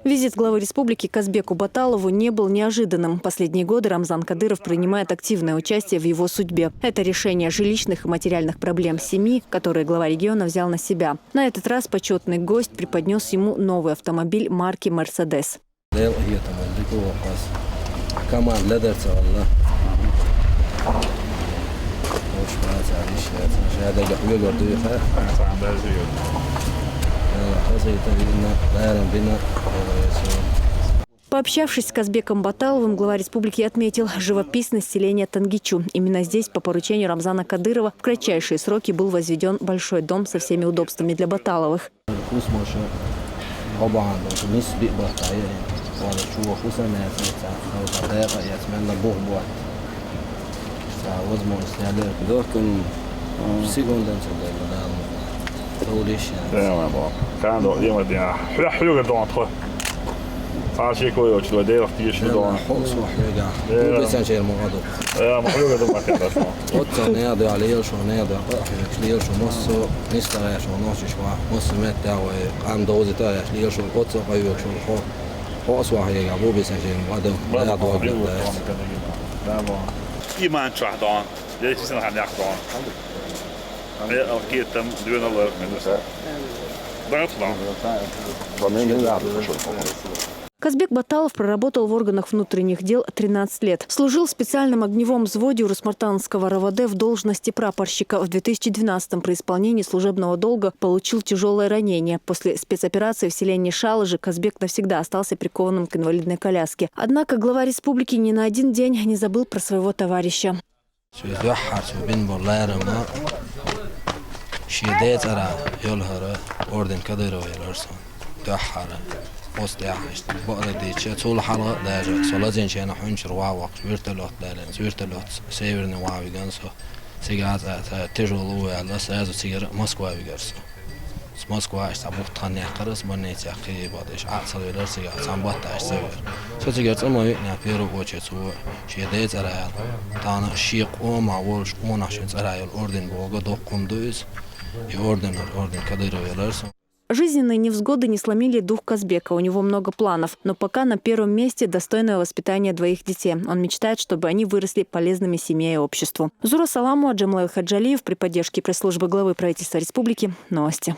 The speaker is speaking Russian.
Визит главы республики к Азбеку Баталову не был неожиданным. Последние годы Рамзан Кадыров принимает активное участие в его судьбе. Это решение жилищных и материальных проблем семьи, которые глава региона взял на себя. На этот раз почетный гость преподнес ему новый автомобиль марки «Мерседес». Пообщавшись с Казбеком Баталовым, глава республики отметил живописность селения Тангичу. Именно здесь, по поручению Рамзана Кадырова, в кратчайшие сроки был возведен большой дом со всеми удобствами для Баталовых. Казбек Баталов проработал в органах внутренних дел 13 лет. Служил в специальном огневом взводе Урус-Мартановского РОВД в должности прапорщика. В 2012-м при исполнении служебного долга получил тяжелое ранение. После спецоперации в селении Шалыжи Казбек навсегда остался прикованным к инвалидной коляске. Однако глава республики ни на один день не забыл про своего товарища. Жизненные невзгоды не сломили дух Казбека. У него много планов. Но пока на первом месте достойное воспитание двоих детей. Он мечтает, чтобы они выросли полезными семье и обществу. Зура Саламова, Джамлай Хаджалиев при поддержке пресс-службы главы правительства республики. Новости.